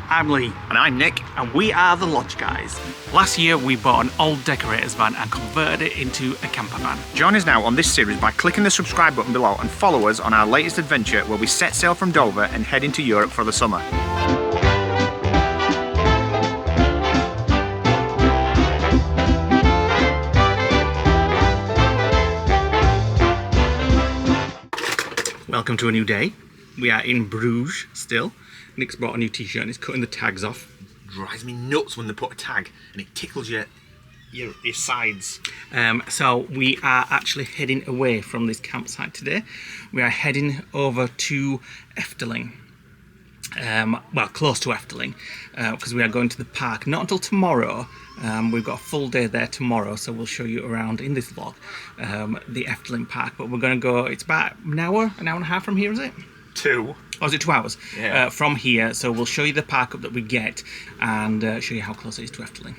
I'm Lee. And I'm Nick. And we are the Lodge Guys. Last year we bought an old decorator's van and converted it into a camper van. Join us now on this series by clicking the subscribe button below and follow us on our latest adventure where we set sail from Dover and head into Europe for the summer. Welcome to a new day. We are in Bruges still. Nick's brought a new t-shirt and he's cutting the tags off. Drives me nuts when they put a tag and it tickles your sides. So we are actually heading away from this campsite today. We are heading over to Efteling. Well, close to Efteling, because we are going to the park not until tomorrow. We've got a full day there tomorrow, so we'll show you around in this vlog the Efteling park. But we're going to go, it's about an hour and a half from here, is it? 2. Or is it 2 hours? Yeah. From here, so we'll show you the park up that we get and show you how close it is to Efteling.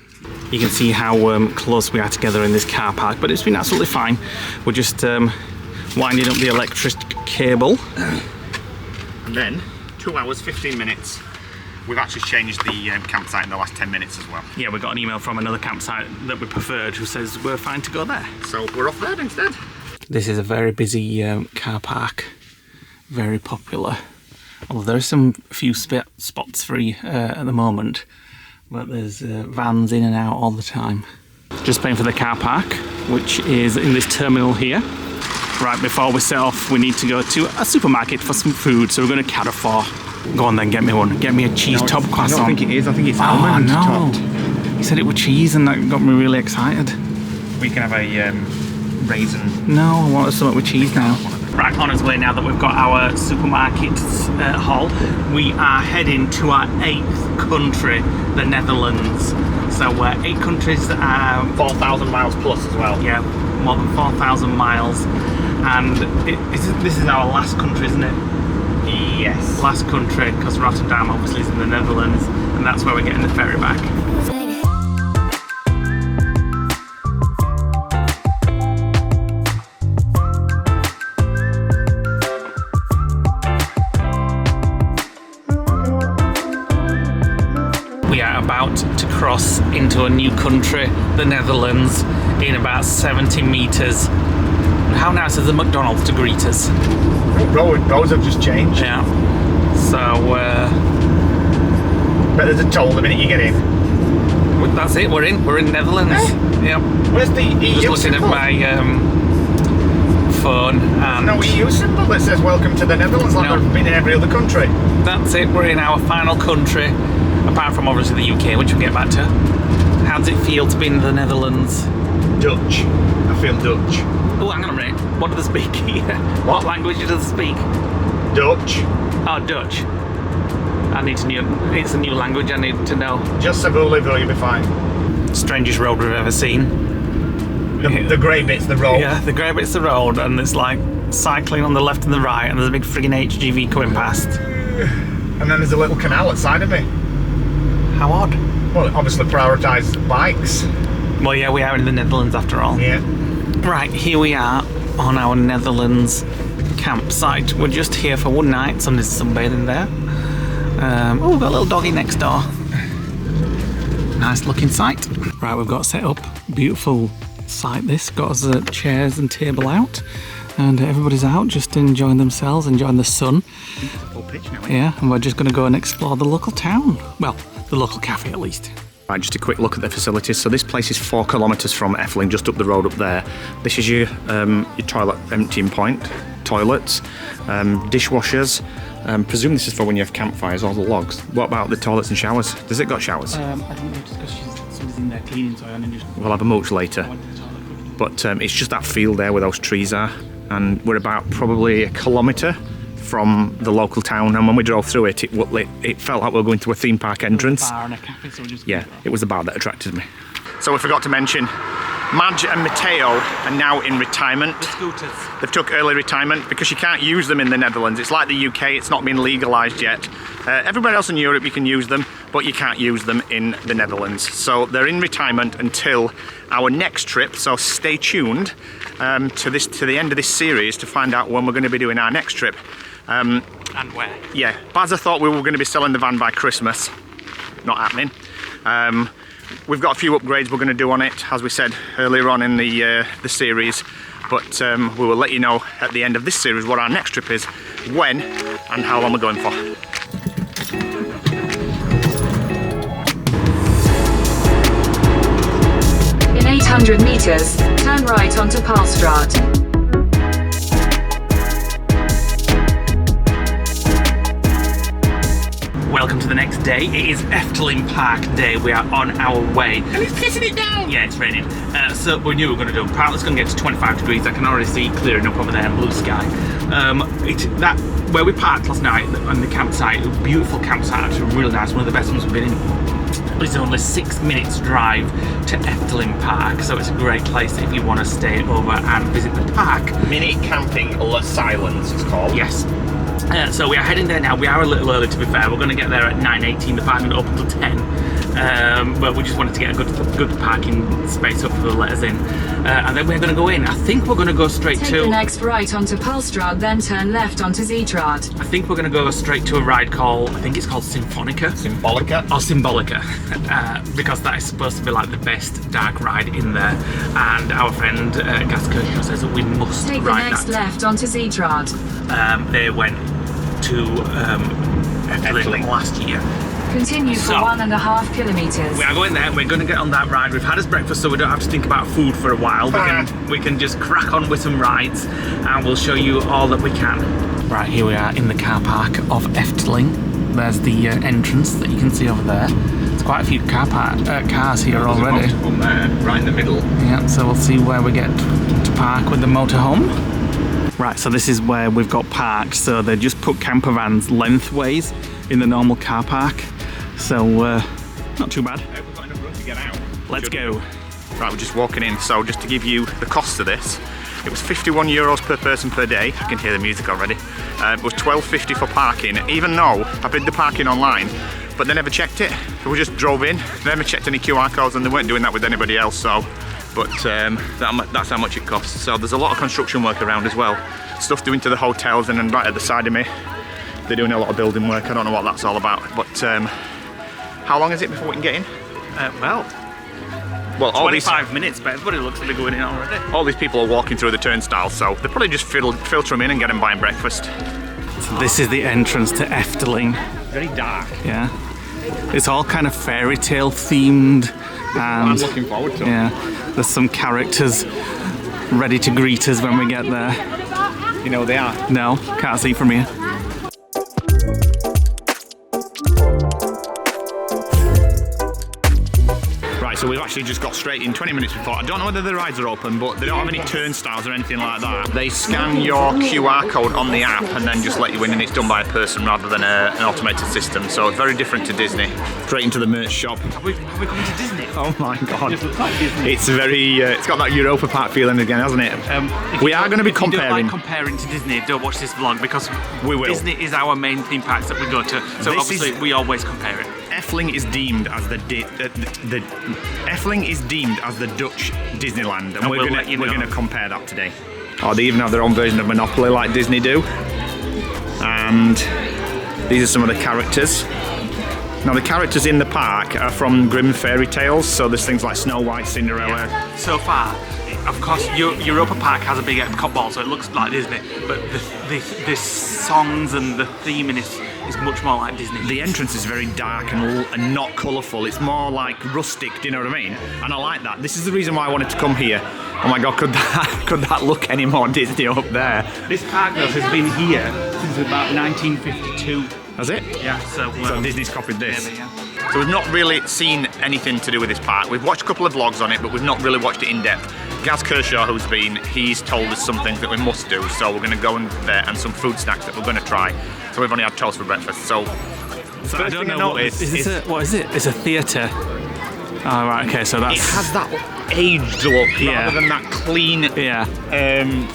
You can see how close we are together in this car park, but it's been absolutely fine. We're just winding up the electric cable. And then 2 hours, 15 minutes. We've actually changed the campsite in the last 10 minutes as well. Yeah, we got an email from another campsite that we preferred who says we're fine to go there. So we're off there instead. This is a very busy car park, very popular. Although there are some few spots free at the moment, but there's vans in and out all the time. Just paying for the car park, which is in this terminal here. Right before we set off, we need to go to a supermarket for some food, so we're going to Carrefour. Go on then, get me one. Get me a cheese top croissant. I don't think it is, I think it's almond topped. He said it was cheese and that got me really excited. We can have a raisin. No, I want something with cheese now. Right, on his way now that we've got our supermarket haul, we are heading to our 8th country, the Netherlands. So we're 8 countries, 4,000 miles plus as well. Yeah, more than 4,000 miles. And this is our last country, isn't it? Yes. Last country, because Rotterdam obviously is in the Netherlands, and that's where we're getting the ferry back. We are about to cross into a new country, the Netherlands, in about 70 metres. How nice is the McDonald's to greet us? Roads have just changed. Yeah. So, but there's a toll the minute you get in. That's it, we're in Netherlands. Yep. Where's the EU Just looking symbol? at my phone and... No EU symbol that says welcome to the Netherlands, like No. we've been in every other country. That's it, we're in our final country, apart from obviously the UK, which we'll get back to. How does it feel to be in the Netherlands? Dutch. I feel Dutch. Oh, hang on a minute. What do they speak here? What language do they speak? Dutch. Oh, Dutch. I need to know. It's a new language I need to know. Just Symbolica, you'll be fine. Strangest road we've ever seen. The grey bit's the road. Yeah, the grey bit's the road, and there's like cycling on the left and the right, and there's a big friggin' HGV coming past. And then there's a little canal outside of me. How odd. Well, it obviously prioritise bikes. Well, yeah, we are in the Netherlands after all. Yeah. Right, here we are on our Netherlands campsite. We're just here for one night, so there's sunbathing there. Oh, we've got a little doggy next door. Nice looking site. Right, we've got set up. Beautiful site this. Got us chairs and table out. And everybody's out just enjoying themselves, enjoying the sun. Full pitch now, Yeah, and we're just going to go and explore the local town. Well, the local cafe at least. Right, just a quick look at the facilities. So this place is 4 kilometres from Efteling, just up the road up there. This is your toilet emptying point, toilets, dishwashers. Presume this is for when you have campfires, all the logs. What about the toilets and showers? Does it got showers? I don't know, just because somebody's in there cleaning, so I just... We'll have a mooch later. But it's just that field there where those trees are. And we're about probably a kilometre from the local town, and when we drove through it, it felt like we were going to a theme park entrance. Bar and a cafe, so just yeah, it was the bar that attracted me. So we forgot to mention, Madge and Matteo are now in retirement. The scooters. They've took early retirement because you can't use them in the Netherlands. It's like the UK, it's not been legalised yet. Everywhere else in Europe you can use them, but you can't use them in the Netherlands. So they're in retirement until our next trip, so stay tuned to the end of this series to find out when we're going to be doing our next trip. And where? Yeah, Bazza thought we were going to be selling the van by Christmas. not happening. We've got a few upgrades we're going to do on it, as we said earlier on in the series, but we will let you know at the end of this series what our next trip is, when and how long we're going for. In 800 meters, turn right onto Palstraat. Welcome to the next day. It is Efteling Park day. We are on our way. And it's pissing it down! Yeah, it's raining. So we knew we were going to do. Apparently it's going to get to 25 degrees. I can already see clearing up over there in blue sky. Where we parked last night on the campsite, a beautiful campsite, actually really nice, one of the best ones we've been in. It's only 6 minutes drive to Efteling Park, so it's a great place if you want to stay over and visit the park. Mini Camping La Silence, it's called. Yes. So we are heading there now. We are a little early, to be fair. We're going to get there at 9:18. The park is open till 10. But we just wanted to get a good parking space up for the letters in. And then we're going to go in. I think we're going to go straight Take the next right onto Palstraat, then turn left onto Zeestraat. I think we're going to go straight to a ride called, I think it's called Symbolica. Or Symbolica. Because that is supposed to be like the best dark ride in there. And our friend Gas Kershaw says that we must Take ride the next that. left onto Zeestraat. They went to Efteling last year. Continue for 1.5 kilometers. We are going there. We're going to get on that ride. We've had us breakfast, so we don't have to think about food for a while. We can just crack on with some rides, and we'll show you all that we can. Right, here we are in the car park of Efteling. There's the entrance that you can see over there. There's quite a few cars here already. There's a motorhome there, right in the middle. Yeah, so we'll see where we get to park with the motorhome. Right, so this is where we've got parked. So they just put camper vans lengthways in the normal car park. So, not too bad. We've got enough room to get out. Let's go. Right, we're just walking in. So just to give you the cost of this, it was €51 per person per day. I can hear the music already. It was $12.50 for parking, even though I bid the parking online, but they never checked it. So we just drove in, they never checked any QR codes, and they weren't doing that with anybody else. So. But that's how much it costs. So there's a lot of construction work around as well. Stuff doing to the hotels, and then right at the side of me, they're doing a lot of building work. I don't know what that's all about. But how long is it before we can get in? Well, all 25 minutes, but everybody looks like they're going in already. All these people are walking through the turnstiles, so they'll probably just filter them in and get them buying breakfast. So this is the entrance to Efteling. Very dark. Yeah. It's all kind of fairy tale themed. And I'm looking forward to it. Yeah. There's some characters ready to greet us when we get there. You know they are. No, can't see from here. Right, so we've actually just got straight in 20 minutes before. I don't know whether the rides are open, but they don't have any turnstiles or anything like that. They scan your QR code on the app and then just let you in, and it's done by a person rather than an automated system. So it's very different to Disney. Straight into the merch shop. Have we come to Disney? Oh my god. It looks like Disney. It's very, it's got that Europa Park feeling again, hasn't it? We are going to be comparing. If you don't like comparing to Disney, don't watch this vlog, because we will. Disney is our main theme parks that we go to. So This obviously we always compare it. Efteling is deemed as Efteling is deemed as the Dutch Disneyland, and we're going to compare that today. Oh, they even have their own version of Monopoly like Disney do. And these are some of the characters. Now the characters in the park are from Grimm fairy tales, so there's things like Snow White, Cinderella. Yeah. So far, of course, Europa Park has a big Epcot ball, so it looks like Disney, but the songs and the theme in it is much more like Disney. The entrance is very dark and not colourful. It's more like rustic, do you know what I mean? And I like that. This is the reason why I wanted to come here. Oh my god, could that look any more Disney up there? This park though has been here since about 1952. Has it? Yeah, so Disney's copied this. Maybe, yeah. So we've not really seen anything to do with this park. We've watched a couple of vlogs on it, but we've not really watched it in depth. Gaz Kershaw, who's been, he's told us some things that we must do, so we're going to go in there, and some food snacks that we're going to try. So we've only had toast for breakfast. So I don't know what is it? It's a theatre. Oh right, okay, so that's... It has that aged look rather than that clean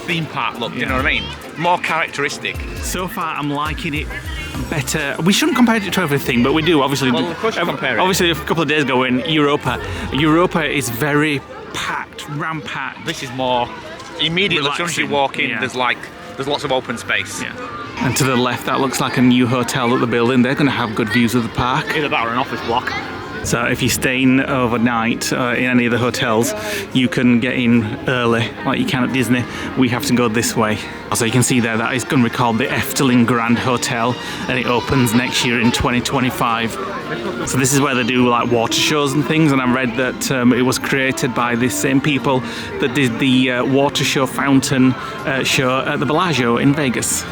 theme park look, do you know what I mean? More characteristic. So far I'm liking it better. We shouldn't compare it to everything, but we do, obviously. Well, of course you compare it. Obviously, a couple of days ago in Europa is very packed, ram-packed. This is more immediately, as soon as you walk in, Yeah. there's lots of open space. Yeah. And to the left, that looks like a new hotel that they're building. They're going to have good views of the park. Either that or an office block. So if you're staying overnight in any of the hotels, you can get in early, like you can at Disney. We have to go this way. So you can see there, that is going to be called the Efteling Grand Hotel, and it opens next year in 2025. So this is where they do like water shows and things, and I read that it was created by the same people that did the water show fountain show at the Bellagio in Vegas.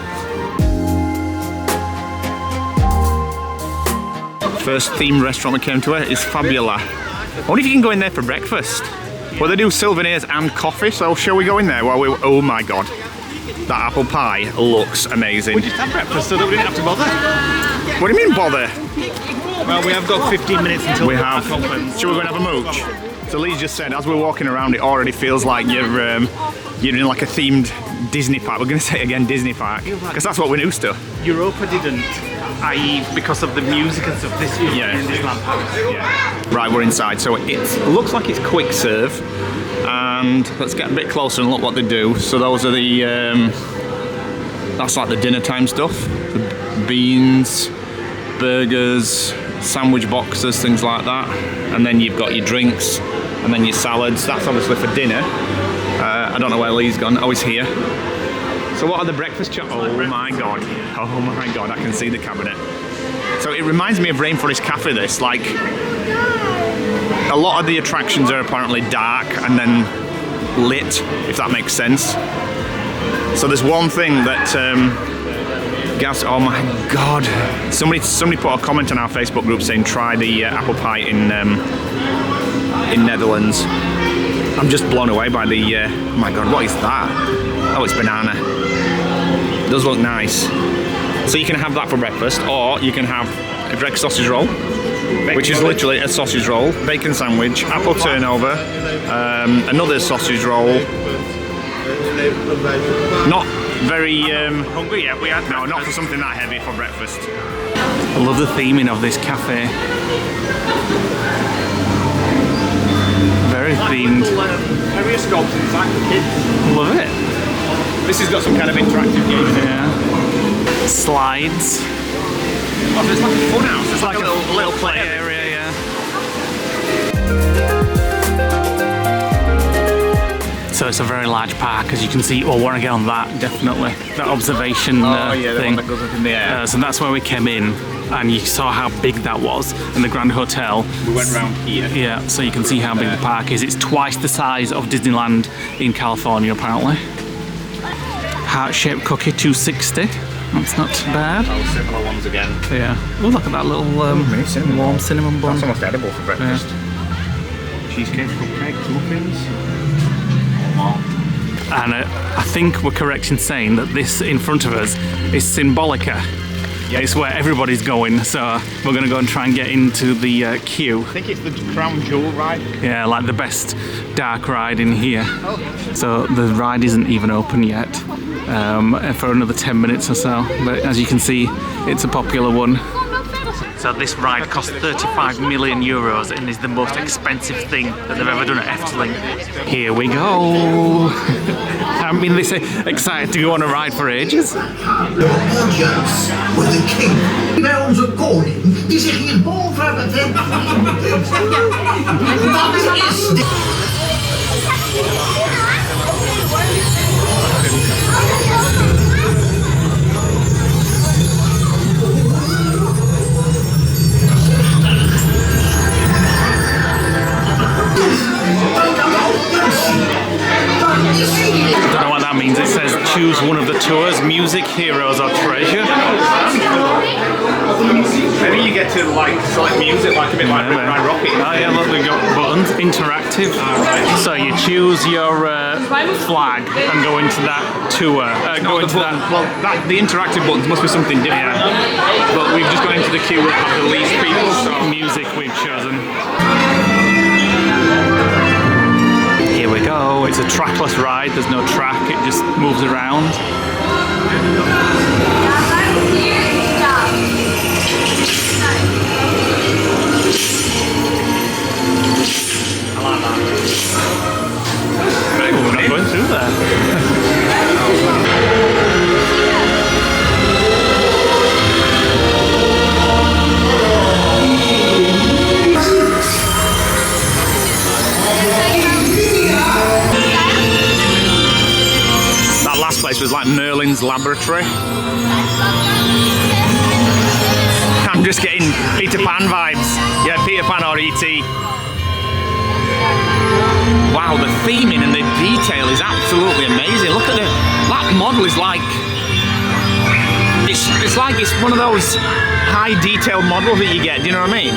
First themed restaurant we came to is Fabula. I wonder if you can go in there for breakfast. Well, they do souvenirs and coffee, so shall we go in there while we... Oh my god. That apple pie looks amazing. We just had breakfast so that we didn't have to bother. What do you mean bother? Well, we have got 15 minutes until We have. Shall we go and have a mooch? So Leigh just said, as we're walking around, it already feels like you're in like a themed Disney park. We're going to say it again, Disney park, because that's what we're used to. Europa didn't, i.e. because of the music and stuff. This year in Disneyland Paris. Yeah. Right, we're inside. So it looks like it's quick serve, and let's get a bit closer and look what they do. So those are the that's like the dinner time stuff. The beans, burgers, sandwich boxes, things like that. And then you've got your drinks, and then your salads. That's obviously for dinner. I don't know where Leigh's gone. Oh, he's here. So what are the breakfast chops? Oh my god. Oh my god, I can see the cabinet. So it reminds me of Rainforest Cafe, this. Like, a lot of the attractions are apparently dark and then lit, if that makes sense. So there's one thing that oh my god. Somebody put a comment on our Facebook group saying try the apple pie in Netherlands. I'm just blown away by the, oh my god, what is that? Oh, it's banana. It does look nice. So you can have that for breakfast, or you can have a Greg sausage roll, which is literally a sausage roll, bacon sandwich, apple turnover, another sausage roll. Not very hungry yet. We had no, not for something that heavy for breakfast. I love the theming of this cafe. Very themed. Periscopes inside for kids. Love it. This has got some kind of interactive game in it. Yeah. Slides. Oh, so it's like a fun house. It's like a little play area, yeah. So it's a very large park, as you can see. Well, I want to get on that, definitely. That observation thing. That goes up in the air. So that's where we came in, and you saw how big that was in the Grand Hotel. We went round here. Yeah, so you can see how big the park is. It's twice the size of Disneyland in California, apparently. Heart-shaped cookie, $2.60. That's not bad. Oh, similar ones again. Yeah. Oh, look at that little warm cinnamon bun. That's almost edible for breakfast. Yeah. Cheesecake, cupcake, muffins. And I think we're correct in saying that this in front of us is Symbolica. Yep. It's where everybody's going, so we're going to go and try and get into the queue. I think it's the Crown Jewel ride. Yeah, like the best dark ride in here. Oh. So the ride isn't even open yet for another 10 minutes or so. But as you can see, it's a popular one. So this ride cost 35 million euros and is the most expensive thing that they've ever done at Efteling. Here we go. I've been this excited to go on a ride for ages. With the king. Bells are calling. Die zich hier boven hebben. Wat is dit? Don't know what that means. It says choose one of the tours, music, heroes or treasure. Maybe you get to like select music like a bit like Rocket. Oh yeah, look, we've got buttons, interactive. So you choose your flag and go into that tour. Well, the interactive buttons must be something different. Yeah. But we've just gone into the queue that have the least people. So music we've chosen. Here we go. It's a trackless ride. There's no track. It just moves around. I like that. We're not going through there. It's like Merlin's laboratory. I'm just getting Peter Pan vibes. Yeah, Peter Pan or E.T. Wow, the theming and the detail is absolutely amazing. Look at that model is like, it's like it's one of those high detail models that you get, do you know what I mean?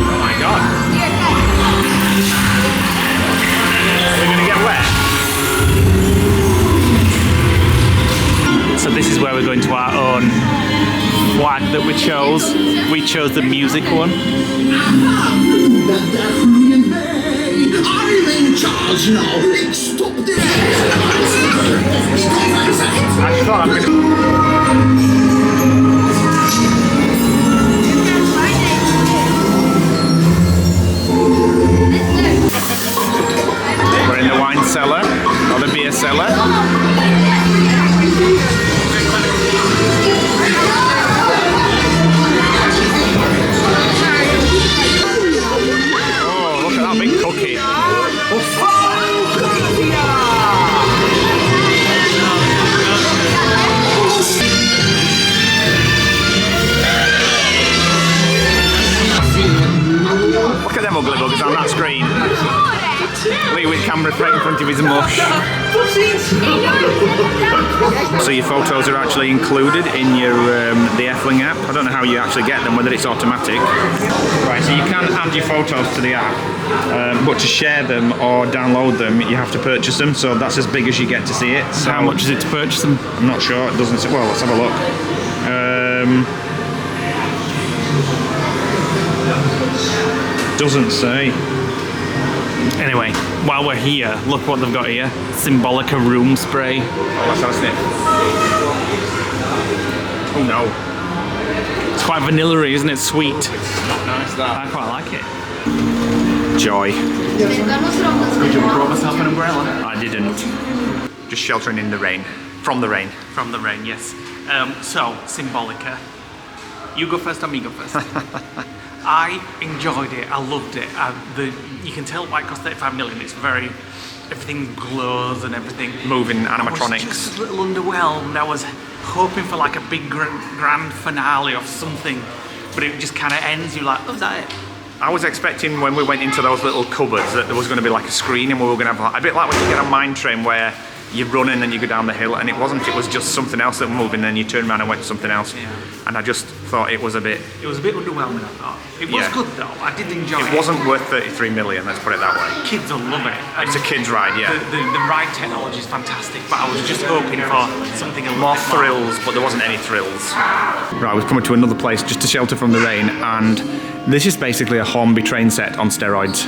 Oh my god. Are we gonna get wet? So this is where we're going to our own flag that we chose. We chose the music one. I'm in charge now. Stop this. I thought I'm gonna... We're in the wine cellar, or the beer cellar. Oh, look at that big cookie. Look at them ugly buggers on that screen. Leigh with camera right in front of his mush. So your photos are actually included in your the Efteling app. I don't know how you actually get them, whether it's automatic. Right, so you can add your photos to the app, but to share them or download them, you have to purchase them. So that's as big as you get to see it. So How much is it to purchase them? I'm not sure. It doesn't say. Well, let's have a look. Doesn't say. Anyway, while we're here, look what they've got here. Symbolica room spray. Oh, let's have a sniff. Oh no. It's quite vanilla-y, isn't it? Sweet. Not nice that. I quite like it. Joy. Did you brought myself an umbrella? I didn't. Just sheltering in the rain. From the rain. From the rain, yes. So, Symbolica. You go first or me go first? I enjoyed it, I loved it. You can tell why it cost 35 million. It's very, everything glows and everything. Moving I was animatronics. just a little underwhelmed. I was hoping for like a big grand finale of something, but it just kind of ends. You're like, oh, is that it? I was expecting when we went into those little cupboards that there was going to be like a screen and we were going to have a bit like when you get a mine train where you run in and you go down the hill, and it wasn't. It was just something else that was moving, and then you turn around and went to something else. Yeah. And I just thought it was a bit. It was a bit underwhelming, I thought. It was Yeah. good though. I did enjoy it. It wasn't worth 33 million. Let's put it that way. Kids will love it. It's a kids' ride, yeah. The ride technology is fantastic, but I was just hoping for something a little More bit thrills, but there wasn't any thrills. Right, we've come to another place just to shelter from the rain, and this is basically a Hornby train set on steroids,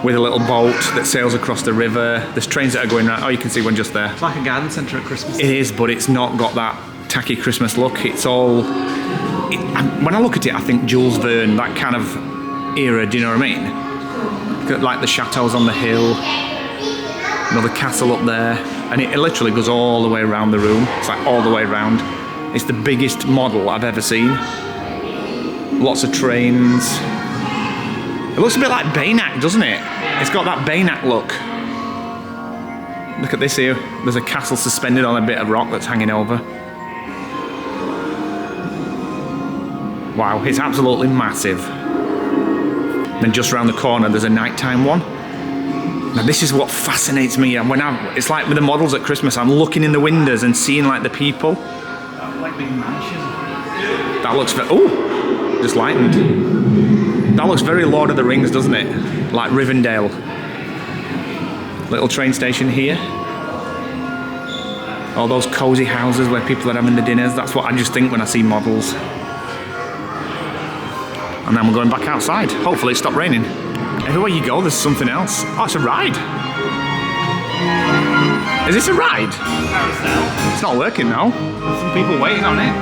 with a little boat that sails across the river. There's trains that are going around. Oh, you can see one just there. It's like a garden centre at Christmas. It is, but it's not got that tacky Christmas look. It's all. When I look at it, I think Jules Verne, that kind of era. Do you know what I mean? Got, like the chateaus on the hill, another castle up there, and it literally goes all the way around the room. It's like all the way around. It's the biggest model I've ever seen. Lots of trains. It looks a bit like Baynack, doesn't it? It's got that Baynack look. Look at this here. There's a castle suspended on a bit of rock that's hanging over. Wow, it's absolutely massive. Then just around the corner, there's a nighttime one. Now this is what fascinates me. And it's like with the models at Christmas, I'm looking in the windows and seeing like the people. Like big mansion. That looks just lightened. That looks very Lord of the Rings, doesn't it? Like Rivendell. Little train station here. All those cosy houses where people are having the dinners. That's what I just think when I see models. And then we're going back outside. Hopefully it stopped raining. Everywhere you go, there's something else. Oh, it's a ride. Is this a ride? It's not working now. There's some people waiting on it.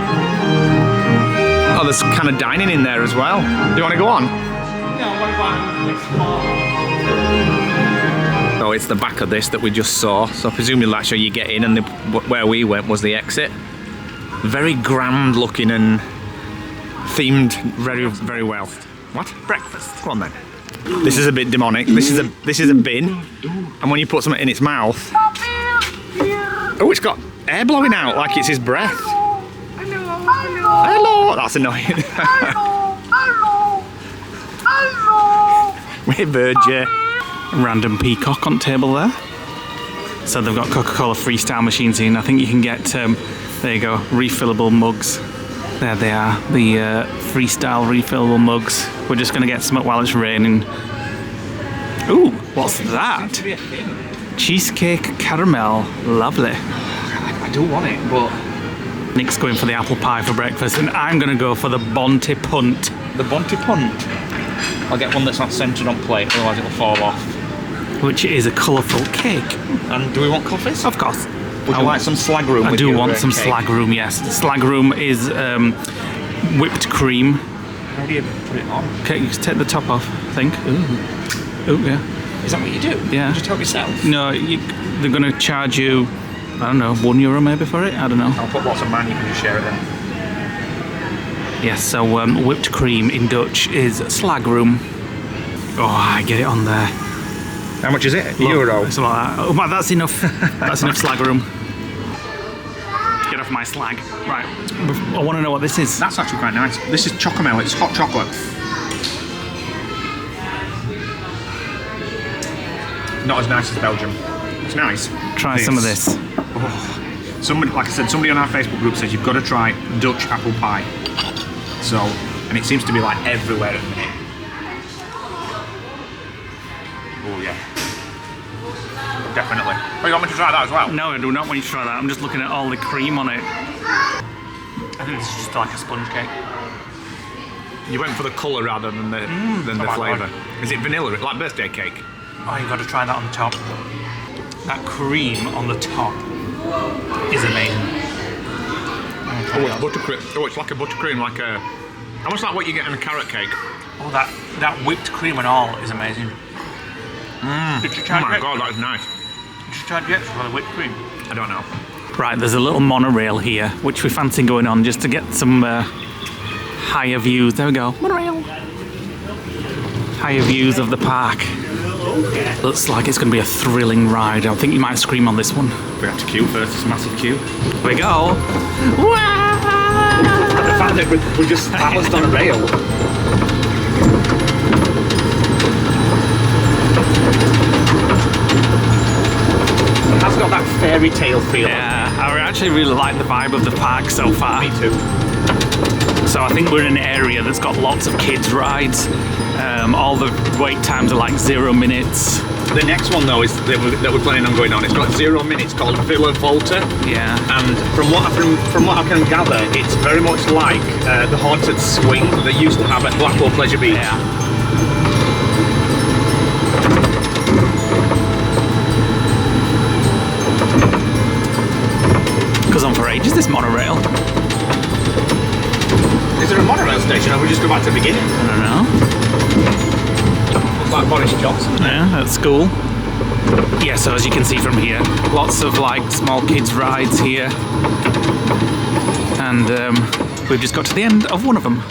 Oh, there's kind of dining in there as well. Do you want to go on? No, I want to go on and explore. So it's the back of this that we just saw. So presumably that's where you get in, and where we went was the exit. Very grand looking and themed very, very well. What? Breakfast. Go on then. This is a bit demonic. This is a bin, and when you put something in its mouth, oh, it's got air blowing out like it's his breath. Hello. That's annoying. Hey, Virgie. Random peacock on table there. So they've got Coca-Cola freestyle machines in. I think you can get, there you go, refillable mugs. There they are, the freestyle refillable mugs. We're just going to get some while it's raining. Ooh, what's that? Cheesecake caramel, lovely. I do want it, but Nick's going for the apple pie for breakfast, and I'm going to go for the Bonte punt. the Bonte punt. I'll get one that's not centred on plate, otherwise it'll fall off. Which is a colourful cake. And do we want coffees? Of course. Would you like some slag room? I do want some slag room, yes. Slag room is whipped cream. How do you put it on? Okay, you just take the top off, I think. Ooh, yeah. Is that what you do? Yeah. You just help yourself? No, they're going to charge you, I don't know, €1 maybe for it? I don't know. I'll put lots of man, you can just share it then. Yes, so whipped cream in Dutch is slag room. Oh, I get it on there. How much is it? Look, Euro. it's like that. Oh, man, that's enough. That's enough slag room. Get off my slag. Right, I want to know what this is. That's actually quite nice. This is chocomel, it's hot chocolate. Not as nice as Belgium. It's nice. Try some of this. Oh. Somebody, like I said, somebody on our Facebook group says you've got to try Dutch apple pie. So, and it seems to be like everywhere at the minute. Oh yeah. Definitely. Oh, you want me to try that as well? No, I do not want you to try that. I'm just looking at all the cream on it. I think this is just like a sponge cake. You went for the colour rather than the flavour. Is it vanilla? Like birthday cake? Oh, you've got to try that on the top. That cream on the top is amazing. Oh, it's buttercream. Oh, it's like a buttercream, like a... Almost like what you get in a carrot cake. Oh, that whipped cream and all is amazing. Did you try oh my god, that is nice. Did you try Jets for the whipped cream? I don't know. Right, there's a little monorail here, which we fancy going on just to get some higher views. There we go, monorail. Higher views of the park. Looks like it's going to be a thrilling ride. I think you might scream on this one. We have to queue first, it's a massive queue. Here we go. And the fact that we're just balanced on a rail. It has got that fairy tale feel. Yeah, I actually really like the vibe of the park so far. Me too. So I think we're in an area that's got lots of kids rides. All the wait times are like 0 minutes. The next one though is that we're planning on going on. It's got 0 minutes, called Volta. Yeah. And from what I can gather, it's very much like the haunted swing that they used to have at Blackpool Pleasure Beach. Yeah. Goes on for ages, this monorail. Is there a monorail station or we just go back to the beginning? I don't know. Looks like Boris Johnson. Yeah, at school. Yeah, so as you can see from here, lots of like small kids rides here. And we've just got to the end of one of them.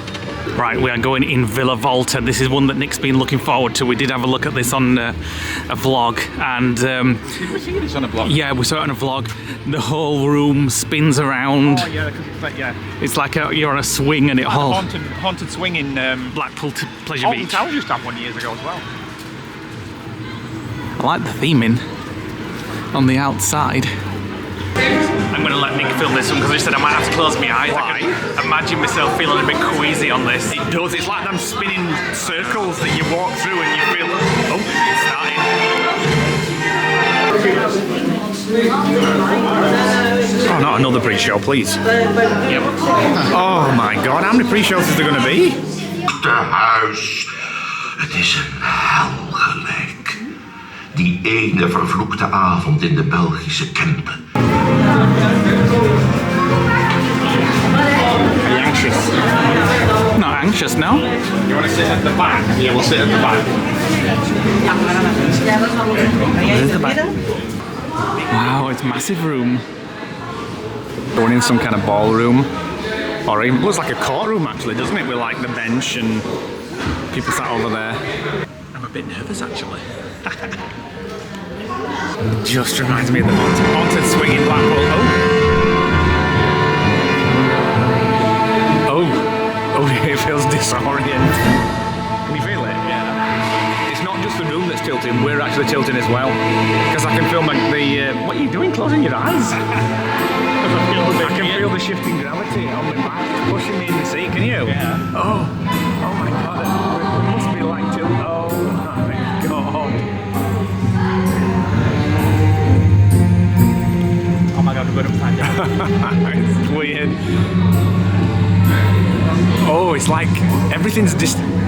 Right, we are going in Villa Volta. This is one that Nick's been looking forward to. We did have a look at this on a vlog, and Did we see this on a vlog? yeah, we saw it on a vlog. The whole room spins around. Oh yeah, because it's like, yeah. It's like you're on a swing, and it all Haunted swing in Blackpool Pleasure Alton Beach. Towers used to have one years ago as well. I like the theming on the outside. I'm going to let Nick film this one because I said I might have to close my eyes. Why? I can imagine myself feeling a bit queasy on this. It does. It's like them spinning circles that you walk through and you feel. Oh, it's starting. Oh, not another pre-show, please. Yep. Oh my god, how many pre-shows is there going to be? Huis. Het is een hel gelijk. Die ene vervloekte avond in de Belgische Kempen. Are you anxious? Not anxious, no? You want to sit at the back? Yeah, we'll sit at the back. There's the back. Wow, it's a massive room. Going in some kind of ballroom. Or even, looks like a courtroom actually, doesn't it? With like the bench and people sat over there. I'm a bit nervous actually. Just reminds me of the haunted swing in Blackpool. Oh, it feels disorienting. Can you feel it? Yeah. It's not just the room that's tilting, we're actually tilting as well. Because I can feel what are you doing closing your eyes? I can feel the shifting gravity on my back. It's pushing me in the seat, can you? Yeah. Oh my god. We must be like tilt. Oh my god. Oh my god, we're going upside down. It's weird. Oh, it's like everything's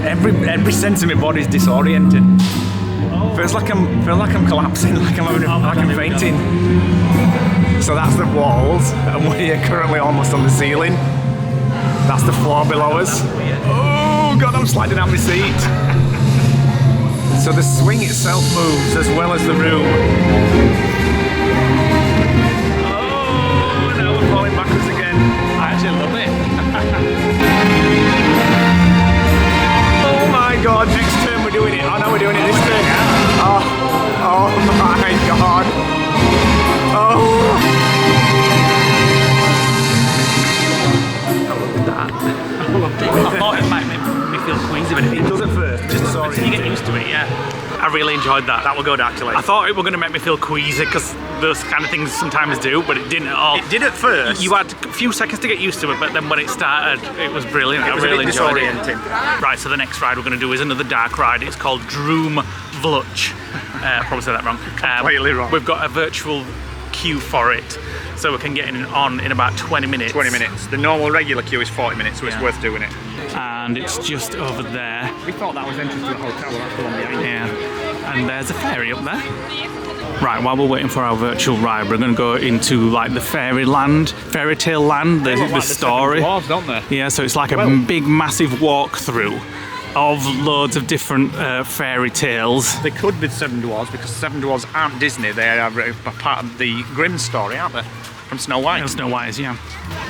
every sense of my body is disoriented. Feels like I'm collapsing, like I'm fainting. So that's the walls, and we're currently almost on the ceiling. That's the floor below us. Oh god, I'm sliding out my seat. So the swing itself moves as well as the room. Oh, now we're falling backwards again. I actually love it. Oh my god, next turn we're doing it. Oh no, we're doing it this turn. Oh my god. Oh. I loved it. I thought it might make me feel queasy, but it does at first. Just so you get used to it, yeah. I really enjoyed that. That was good, actually. I thought it was going to make me feel queasy because those kind of things sometimes do, but it didn't at all. It did at first. You had a few seconds to get used to it, but then when it started, it was brilliant. I really enjoyed it. Right, so the next ride we're going to do is another dark ride. It's called Droom Vlutch. Probably said that wrong. Completely wrong. We've got a virtual queue for it, so we can get on in about 20 minutes. 20 minutes. The normal regular queue is 40 minutes, so it's worth doing it. And it's just over there. We thought that was entrance to the hotel, but that's the one behind. Yeah. And there's a ferry up there. Right, while we're waiting for our virtual ride, we're going to go into like the fairy tale land, the story. Dwarves, don't they? Yeah, so it's like a big, massive walkthrough of loads of different fairy tales. They could be Seven Dwarves because Seven Dwarves aren't Disney. They are part of the Grimm story, aren't they? From Snow White. Yeah, Snow White, yeah.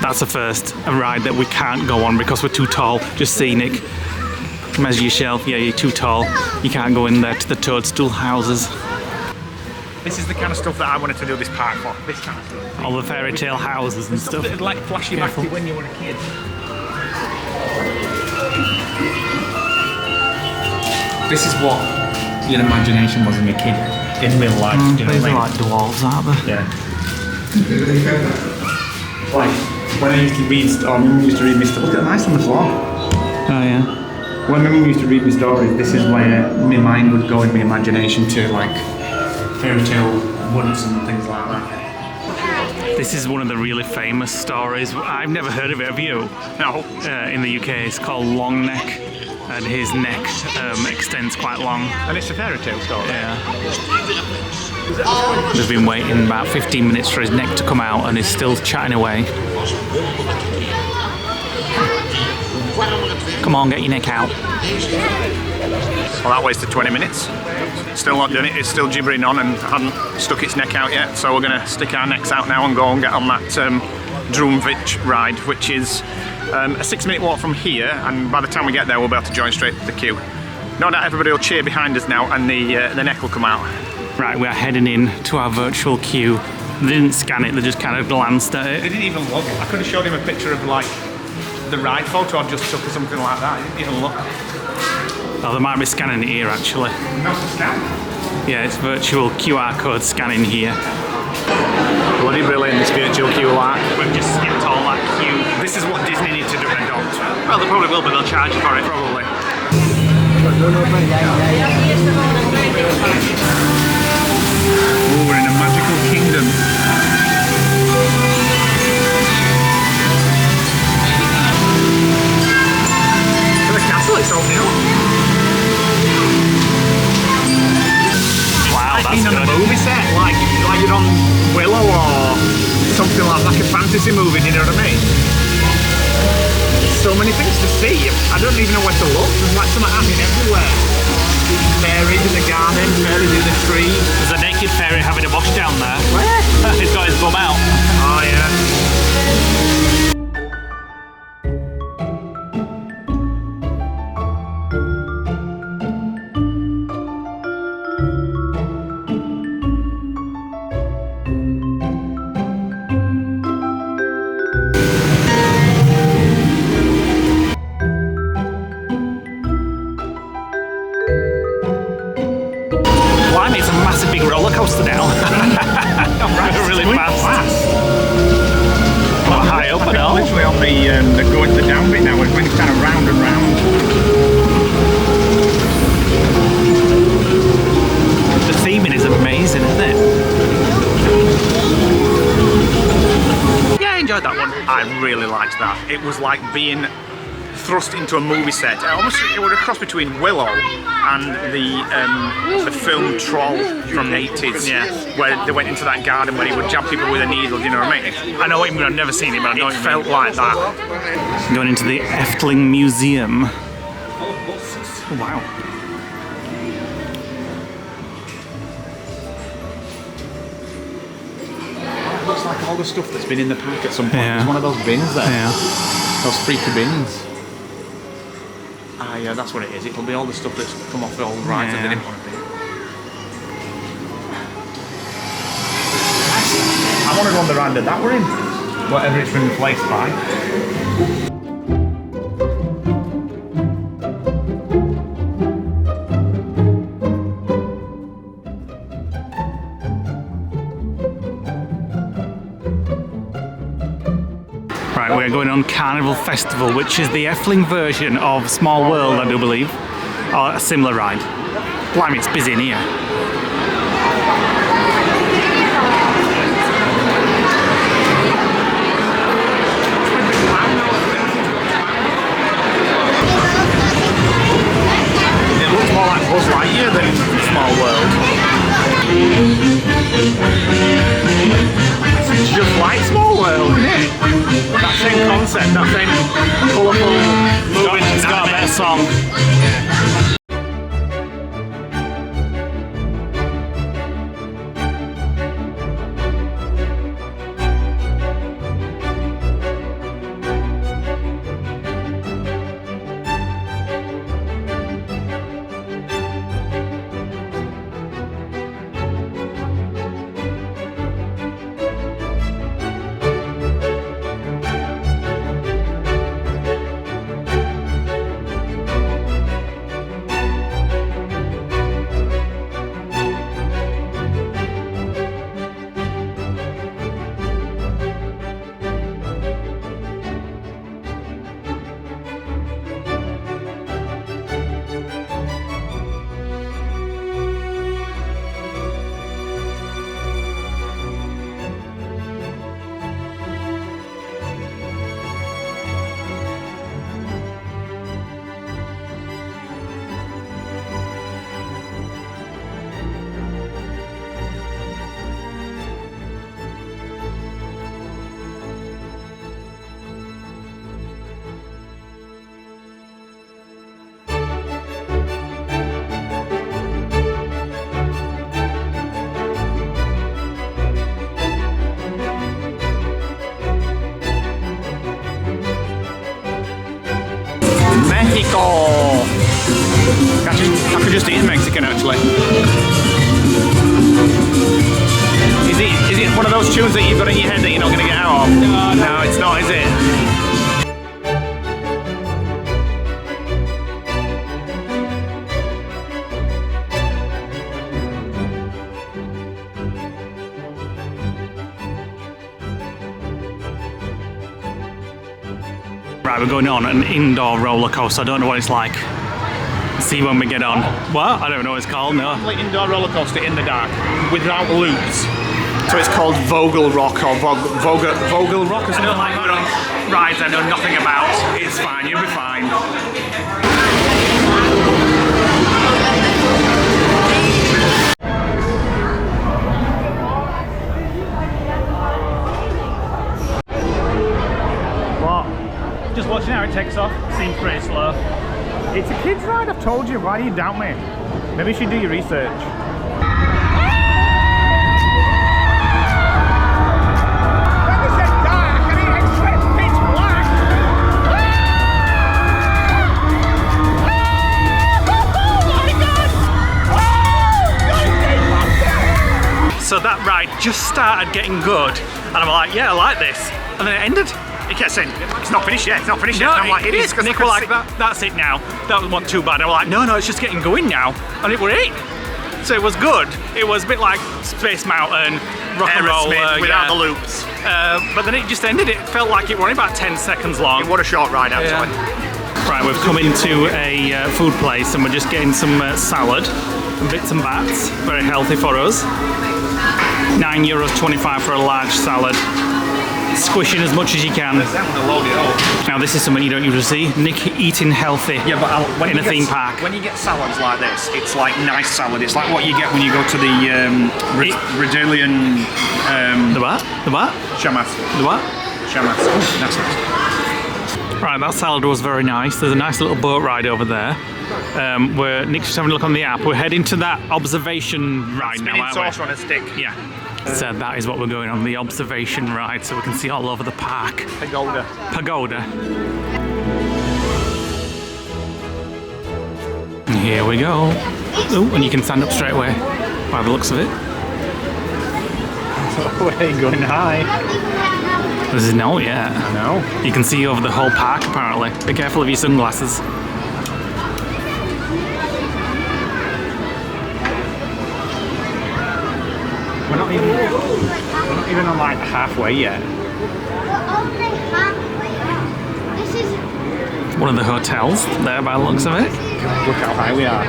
That's the first ride that we can't go on because we're too tall. Just scenic. Measure yourself. Yeah, you're too tall. You can't go in there to the toadstool houses. This is the kind of stuff that I wanted to do this park for. This kind of stuff. All the fairy tale houses and stuff. That'd like flash you back to when you were a kid. This is what your imagination was when you're a kid in real life. These are like dwarves, aren't they? Yeah. Like when I used to read, Mum used to read me stories. Look at the mice on the floor. Oh yeah. When my mum used to read me stories, this is where my mind would go in my imagination to like fairy tale woods and things like that. This is one of the really famous stories. I've never heard of it, have you? No. In the UK, it's called Long Neck, and his neck extends quite long. And it's a fairy tale story. Yeah. We've been waiting about 15 minutes for his neck to come out, and he's still chatting away. Come on, get your neck out. Well, that wasted 20 minutes. Still not doing it. It's still gibbering on and hadn't stuck its neck out yet. So we're going to stick our necks out now and go and get on that Droom Vlutch ride, which is a 6-minute walk from here. And by the time we get there, we'll be able to join straight to the queue. No doubt everybody will cheer behind us now, and the neck will come out. Right, we're heading in to our virtual queue. They didn't scan it, they just kind of glanced at it. They didn't even look. I could have showed him a picture of like the ride photo I've just took or something like that. He didn't even look. Oh, they might be scanning it here actually. Not to scan. Yeah, it's virtual QR code scanning here. Bloody brilliant, this virtual queue like. We've just skipped all that queue. This is what Disney need to do and adopt. Well, they probably will, but they'll charge you for it. Probably. Oh, we're in a magical kingdom. The castle is opening up. Wow, that's Like in a good. movie set, like you're on Willow or something like a fantasy movie, you know what I mean? So many things to see. I don't even know where to look. There's like something happening everywhere. Fairies in the garden, fairies in the tree. There's a naked fairy having a wash down there. Where? He's got his bum out. Oh yeah. coaster now. We're really fast. Quite high up and all. Literally on the going to the down bit now. We're going kind of round and round. The theming is amazing, isn't it? Yeah, I enjoyed that one. I really liked that. It was like being thrust into a movie set. It was a cross between Willow and the film Troll from the 80s, Yeah. where they went into that garden where he would jab people with a needle, you know what I mean? I know what you mean, I've never seen it, but I know It felt like that. Going into the Efteling Museum. Oh, wow. It looks like all the stuff that's been in the pack at some point. Yeah. There's one of those bins there. Yeah. Those freaky bins. Ah, yeah, that's what it is. It'll be all the stuff that's come off the old rides that they didn't want to do. I wanted one of the ride that we're in. Whatever it's been replaced by. Right, we're going on Carnival Festival, which is the Efteling version of Small World, I do believe, or a similar ride. Blimey, it's busy in here. It looks more like Buzz Lightyear than Small World. It's just like Small World, isn't it? That same concept, that same colourful, moving, It's got a better song. Mexico! I could just eat in Mexican actually. Is it one of those tunes that you've got in your head that you're not going to get out of? No, it's not, is it? Right, we're going on an indoor roller coaster. I don't know what it's like. See when we get on. What? I don't know what it's called, no. Like indoor roller coaster in the dark without loops. So it's called Vogel Rock or Vogel Rock or something like that. Rides I know nothing about. It's fine, you'll be fine. What? Just watching how it takes off. Seems pretty slow. It's a kid's ride, I've told you. Why do you doubt me? Maybe you should do your research. So that ride just started getting good, and I'm like, yeah, I like this. And then it ended. He kept saying, it's not finished yet, it's not finished yet. And I'm like, it is, because Nick were like, that's it now. That wasn't too bad. And I'm like, no, it's just getting going now. And it were it. So it was good. It was a bit like Space Mountain, rock and roll, without the loops. but then it just ended. It felt like it was only about 10 seconds long. What a short ride, actually. Right, we've come into a food place and we're just getting some salad and bits and bats. Very healthy for us. €9.25 for a large salad. Squishing as much as you can. Now this is something you don't usually see. Nick eating healthy in a theme park. When you get salads like this, it's like nice salad. It's like what you get when you go to the Brazilian... The what? The what? Chamas. The what? Chamas. Oh, that's nice. Right, that salad was very nice. There's a nice little boat ride over there. Where Nick's just having a look on the app. We're heading to that observation ride now, aren't we? Saucer on a stick. Yeah. So that is what we're going on, the observation ride, so we can see all over the park. Pagoda. Pagoda. Here we go. Oh, and you can stand up straight away by the looks of it. Oh, we're going high. This is no, yeah. I know. You can see over the whole park apparently. Be careful of your sunglasses. We're not even on like halfway yet. One of the hotels there by the looks of it. Look how high we are.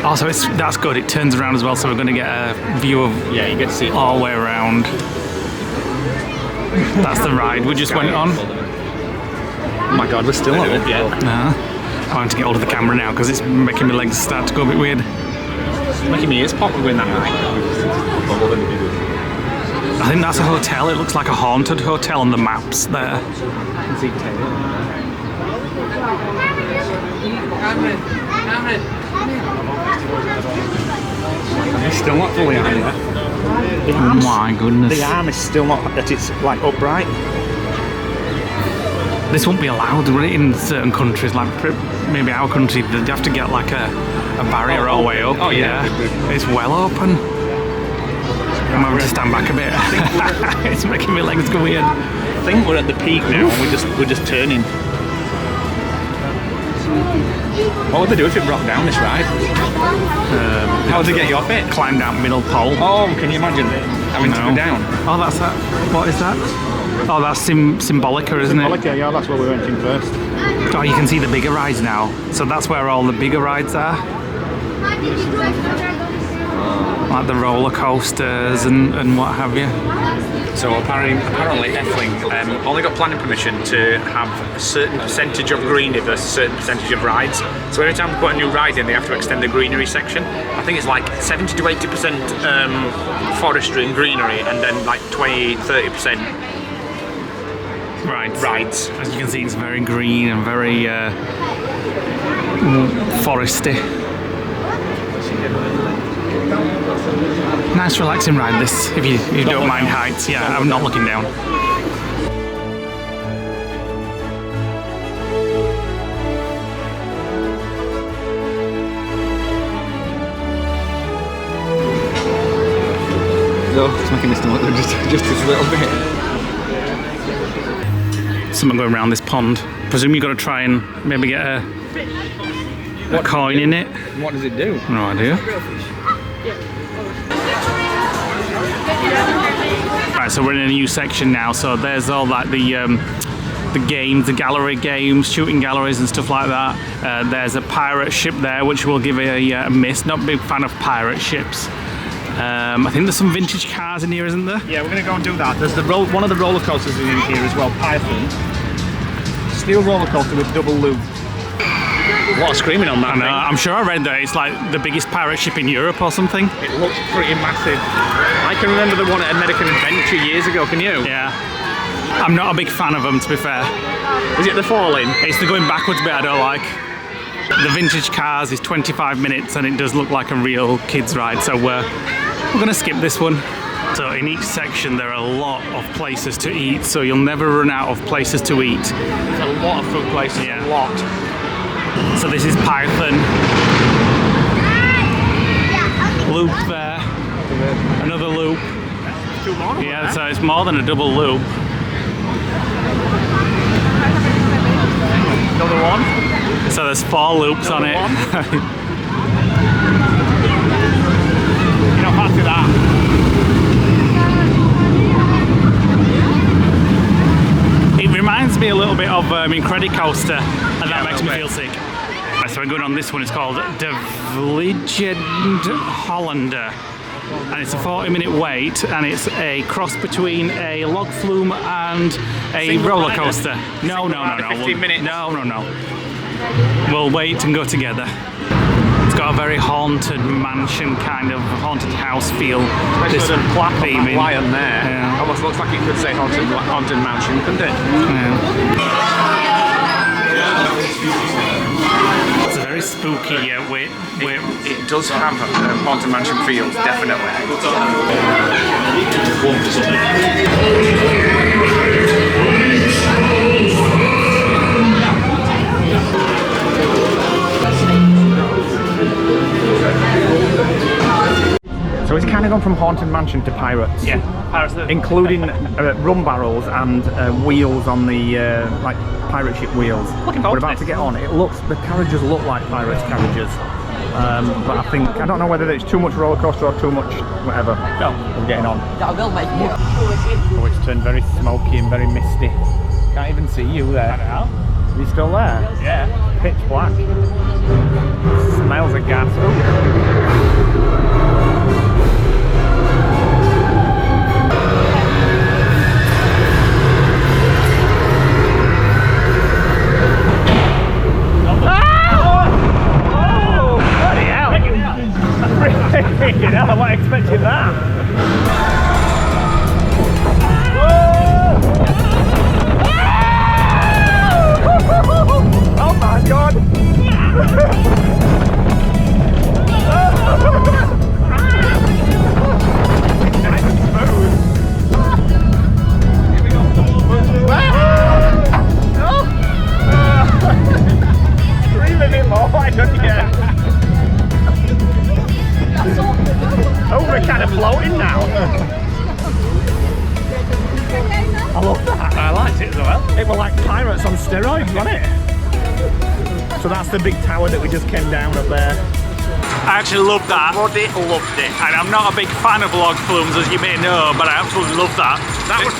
Also, that's good. It turns around as well, so we're going to get a view of you get to see all the way around. That's the ride we just went on. Oh my god, we're still on it yet. I want to get hold of the camera now because it's making my legs start to go a bit weird. It's making me ears pop when we're in that high. I think that's a hotel. It looks like a haunted hotel on the maps there. It's still not fully on yet. Oh my goodness. The arm is still not that it's like upright. This won't be allowed, will it, in certain countries, like maybe our country, they'd have to get like a barrier all the way up. Oh yeah. It's well open. I'm having to stand back a bit. It's making my legs go weird. I think we're at the peak now and we're just turning. What would they do if it broke down this ride? How would they get you off it? Climb down middle pole. Oh, can you imagine having to go down? Oh, that's that. What is that? Oh, that's Symbolica, isn't it? Symbolica, yeah, that's where we went in first. Oh, you can see the bigger rides now. So that's where all the bigger rides are. Like the roller coasters and what have you. So apparently Efteling only got planning permission to have a certain percentage of greenery versus a certain percentage of rides. So every time they put a new ride in, they have to extend the greenery section. I think it's like 70 to 80% forestry and greenery, and then like 20-30% rides. As you can see, it's very green and very foresty. Nice relaxing ride this, if you don't mind heights. Yeah, I'm not looking down. Oh, it's making me stomach just a little bit. Something going around this pond. Presume you've got to try and maybe get a coin in it. What does it do? No idea. Right, so we're in a new section now. So there's all like the games, the gallery games, shooting galleries and stuff like that. There's a pirate ship there, which we'll give a miss. Not a big fan of pirate ships. I think there's some vintage cars in here, isn't there? Yeah, we're going to go and do that. There's one of the roller coasters in here as well, Python. Steel roller coaster with double loop. A lot of screaming on that thing. I'm sure I read that it's like the biggest pirate ship in Europe or something. It looks pretty massive. I can remember the one at American Adventure years ago, can you? Yeah. I'm not a big fan of them, to be fair. Is it the falling? It's the going backwards bit I don't like. The vintage cars is 25 minutes and it does look like a real kids ride, so we're going to skip this one. So in each section there are a lot of places to eat, so you'll never run out of places to eat. There's a lot of food places, yeah. A lot. So this is Python. Loop there. Another loop. Two more? Yeah, so it's more than a double loop. Another one? So there's 4 loops on it. fancy that. It reminds me a little bit of Incredicoaster, and that makes me feel sick. Right, so we're going on this one. It's called De Hollander. And it's a 40-minute wait, and it's a cross between a log flume and a roller coaster. No. 15 minutes. No. We'll wait and go together. It's got a very haunted mansion, kind of haunted house feel. This plaque on that theming. lion there. Yeah. Almost looks like it could say haunted mansion, couldn't it? Yeah. It's a very spooky wait. It does have haunted mansion feels, definitely. So it's kind of gone from haunted mansion to pirates. Yeah, pirates. Including rum barrels and wheels on the like pirate ship wheels. Looking forward We're about to get on. The carriages look like pirates carriages, but I don't know whether it's too much roller coaster or too much whatever. No, we're getting on. Oh, it's turned very smoky and very misty. Can't even see you there. I don't know. Are you still there? Yeah. Pitch black. Smells of gas. Oh. You know, I wasn't expecting that. Oh my god! Nice and smooth. Here we go. Scream a bit more, why don't you? Oh, we're kind of floating now. I love that. I liked it as well. It was like pirates on steroids, wasn't it? So that's the big tower that we just came down up there. I actually loved that. Loved it. And I'm not a big fan of log flumes, as you may know, but I absolutely loved that.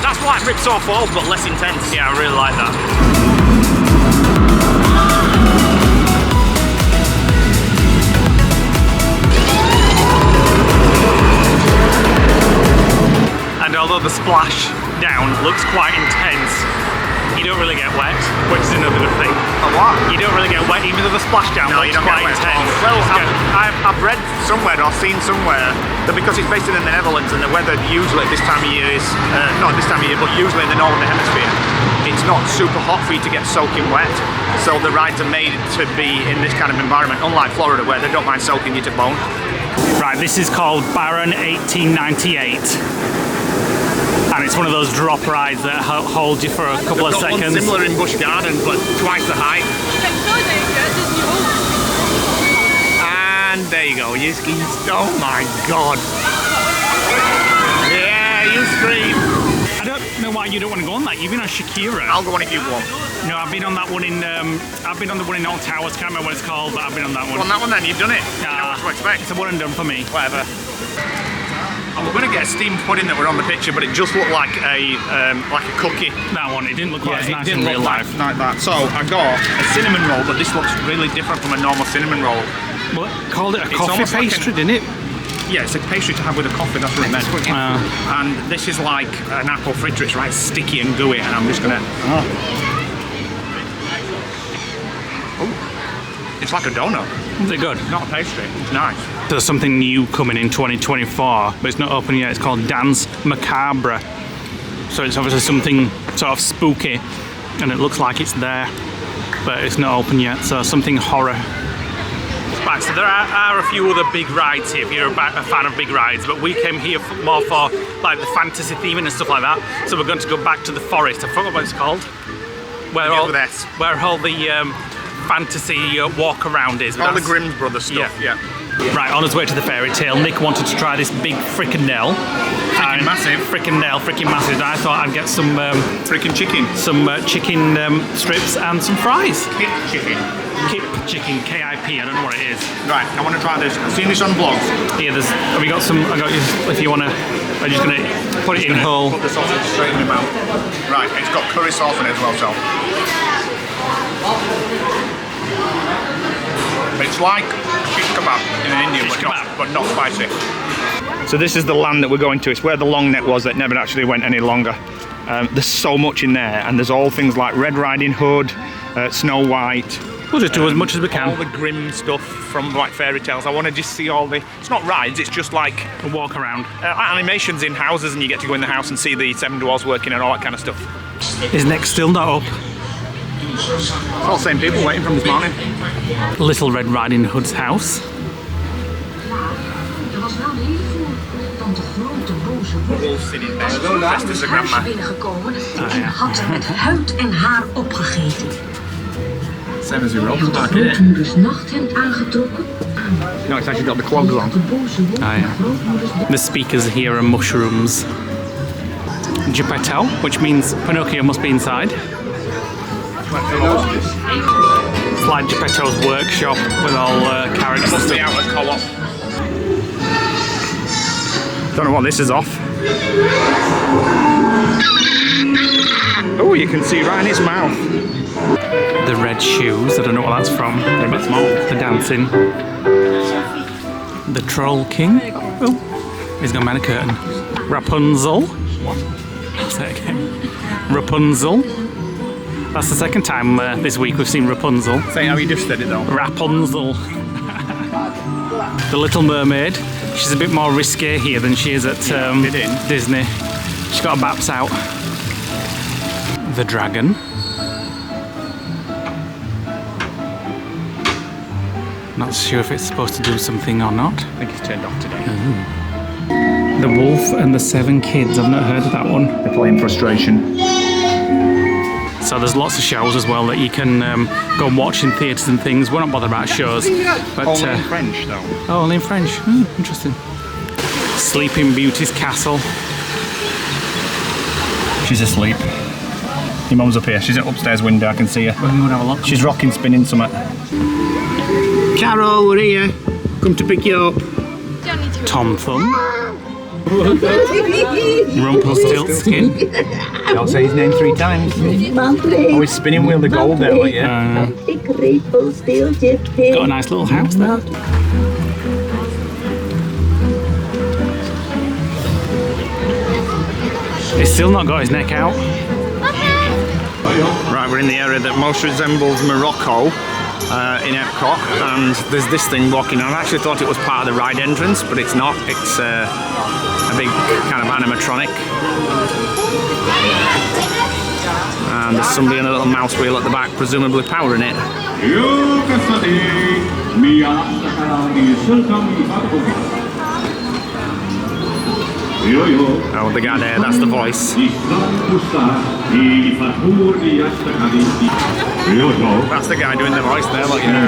That's like Ripsaw Falls, but less intense. Yeah, I really like that. And although the splash down looks quite intense, you don't really get wet, which is another good thing. A what? You don't really get wet, even though the splash down looks quite intense. Well, I've read somewhere or seen somewhere that because it's based in the Netherlands and the weather usually at this time of year is, not this time of year, but usually in the northern hemisphere, it's not super hot for you to get soaking wet. So the rides are made to be in this kind of environment, unlike Florida where they don't mind soaking you to bone. Right, this is called Baron 1898. And it's one of those drop rides that hold you for a couple of seconds. One similar in Busch Gardens, but twice the height. And there you go, you skis. Oh my god. Yeah, you scream. I don't know why you don't want to go on that. You've been on Shakira. I'll go on if you want. No, I've been on that one in. I've been on the one in Old Towers. Can't remember what it's called, but I've been on that one. Well, on that one then, you've done it. You know what to expect. It's a one and done for me. Whatever. We're going to get a steamed pudding that were on the picture, but it just looked like a cookie. That one, it didn't look quite as nice didn't in real look life. like that. So I got a cinnamon roll, but this looks really different from a normal cinnamon roll. Well, called it a It's coffee almost like pastry, didn't it? Yeah, it's a pastry to have with a coffee, that's what it meant. And this is like an apple fritter, it's right sticky and gooey, and I'm just going to... Oh, it's like a donut. Is it good? Not a pastry, it's nice. There's something new coming in 2024, but it's not open yet. It's called Dance Macabre. So it's obviously something sort of spooky, and it looks like it's there, but it's not open yet, so something horror. Right, so there are a few other big rides here if you're a fan of big rides, but we came here more for like the fantasy theming and stuff like that. So we're going to go back to the forest. I forgot what it's called. Where all the fantasy walk around is. All the Grimm Brothers stuff, yeah. Right, on his way to the fairy tale, Nick wanted to try this big fricandel. Frickin' massive. Fricandel, frickin' massive. I thought I'd get some Freaking chicken. some chicken strips and some fries. Kip chicken. Kip chicken, K-I-P, I don't know what it is. Right, I want to try this. I've seen this on vlogs. Here, have we got some, I got you, if you want to, I'm just going to put it in whole. Put the sausage straight in my mouth. Right, it's got curry sauce in it as well, so. It's like shish kebab in India, but not spicy. So this is the land that we're going to. It's where the long neck was that never actually went any longer. There's so much in there, and there's all things like Red Riding Hood, Snow White. We'll just do as much as we can. All the grim stuff from like fairy tales. I want to just see all the. It's not rides. It's just like A walk around. Animations in houses, and you get to go in the house and see the 7 dwarves working and all that kind of stuff. His neck's still not up. It's all the same people waiting from this morning. Little Red Riding Hood's house. Er was wel een hele voor, want de grote boze wolf Sitting was there. Best as a het huis grandma. binnengekomen en had met huid en haar opgegeten. Same as your Hij had de back, grootmoeders nachthemd aangetrokken. No, it's actually got the clogs on. De boze wolf Ah, ja. de grootmoeders The speakers here are mushrooms. Geppetto, which means Pinocchio must be inside. It's like Geppetto's workshop with all characters. Must be out at co-op. Don't know what this is off. Oh, you can see right in its mouth. The red shoes, I don't know what that's from. They're a bit small. The dancing. The Troll King. Oh, he's gone behind a curtain. Rapunzel. What? Say it again. Rapunzel. That's the second time this week we've seen Rapunzel. Say how you just said it though. Rapunzel. The Little Mermaid. She's a bit more risque here than she is at Disney. She's got her baps out. The Dragon. Not sure if it's supposed to do something or not. I think it's turned off today. The Wolf and the 7 Kids. I've not heard of that one. They're playing Frustration. So there's lots of shows as well that you can go and watch in theatres and things. We're not bothered about shows. But, Only in French though. Oh, only in French. Interesting. Sleeping Beauty's castle. She's asleep. Your mum's up here. She's at upstairs window. I can see her. We're going to have a look. She's rocking, spinning something. Carol, we're here. Come to pick you up. Tom Thumb. Rumpelstiltskin. I'll say his name 3 times. Oh, he's spinning wheel the gold there, like, yeah. Got a nice little house there. He's still not got his neck out. Right, we're in the area that most resembles Morocco in Epcot, and there's this thing walking on. I actually thought it was part of the ride entrance, but it's not. It's a big kind of animatronic. And there's somebody in a little mouse wheel at the back, presumably powering it. Oh, the guy there, that's the voice. That's the guy doing the voice there, look, yeah.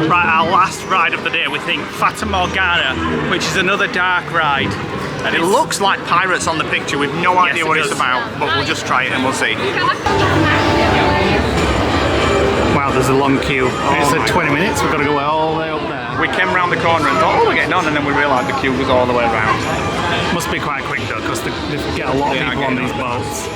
Right, our last ride of the day, we think Fata Morgana, which is another dark ride. And It looks like pirates on the picture. We've no idea what it's about, but we'll just try it and we'll see. Wow, there's a long queue. It's at 20 minutes, we've got to go all the way up there. We came round the corner and thought, oh, we're getting on, and then we realised the queue was all the way around. Must be quite quick though, because they get a lot of people on these boats.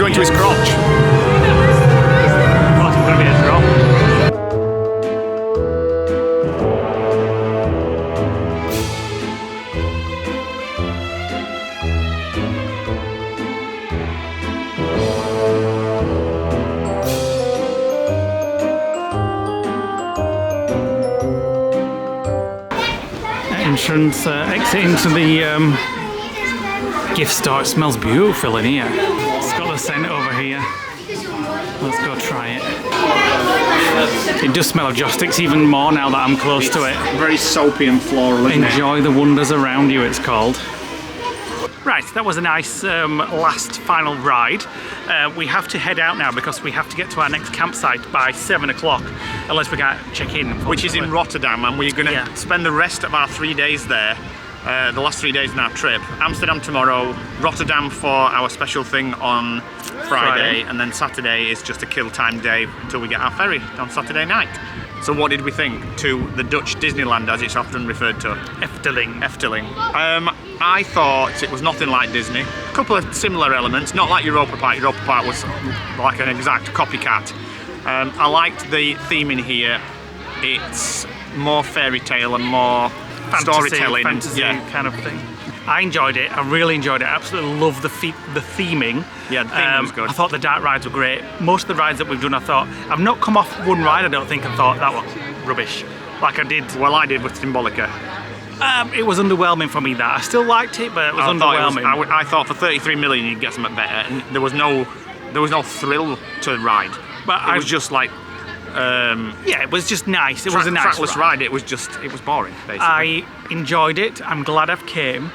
go into his crotch. I thought it was going to be a drop. Entrance, exit into the gift store. It smells beautiful in here. It's got the scent over here. Let's go try it. It does smell of joss sticks even more now that I'm close to it. Very soapy and floral, isn't it? Enjoy the wonders around you, it's called. Right, that was a nice last final ride. We have to head out now because we have to get to our next campsite by 7 o'clock, unless we can't check in. Which is in Rotterdam, and we're going to Yeah. spend the rest of our 3 days there. The last 3 days in our trip. Amsterdam tomorrow, Rotterdam for our special thing on Friday, and then Saturday is just a kill time day until we get our ferry on Saturday night. So what did we think to the Dutch Disneyland, as it's often referred to? Efteling. Efteling. I thought it was nothing like Disney. A couple of similar elements, not like Europa Park. Europa Park was like an exact copycat. I liked the theme in here. It's more fairy tale and more storytelling. Fantasy kind of thing. I enjoyed it. I really enjoyed it. I absolutely loved the theming. Yeah, the theming was good. I thought the dark rides were great. Most of the rides that we've done, I thought, I've not come off one ride, I don't think, and thought that was rubbish. Like I did. Well, I did with Symbolica. It was underwhelming for me that. I still liked it, but it was underwhelming. I thought for 33 million you'd get something better, and there was no thrill to the ride. But it was just like yeah, it was just nice. It was a nice trackless ride. It was boring, basically. I enjoyed it. I'm glad I've came.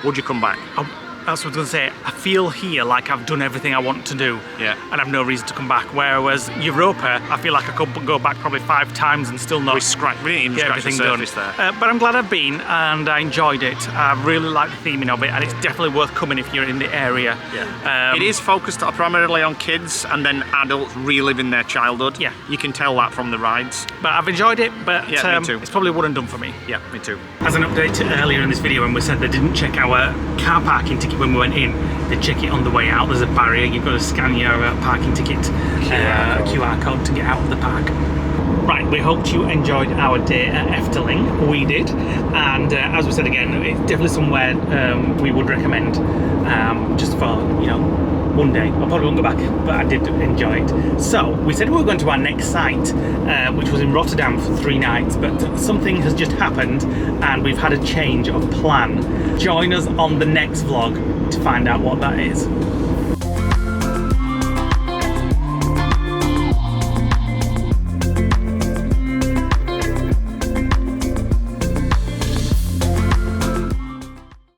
Would you come back? That's what I was going to say. I feel here like I've done everything I want to do, Yeah. and I've no reason to come back. Whereas Europa, I feel like I could go back probably 5 times and still not We didn't even get scratch the everything surface done. there. But I'm glad I've been, and I enjoyed it. I really like the theming of it, and it's definitely worth coming if you're in the area. Yeah. It is focused primarily on kids, and then adults reliving their childhood. Yeah. You can tell that from the rides. But I've enjoyed it, but Yeah, me too. it's probably one and done for me. Yeah, me too. As an update earlier in this video, when we said they didn't check our car parking ticket when we went in, they check it on the way out. There's a barrier, you've got to scan your parking ticket QR code to get out of the park. Right, we hoped you enjoyed our day at Efteling. We did, and as we said again, it's definitely somewhere we would recommend just for, you know, one day. I probably won't go back, but I did enjoy it. So we said we were going to our next site, which was in Rotterdam for 3 nights, but something has just happened and we've had a change of plan. Join us on the next vlog to find out what that is.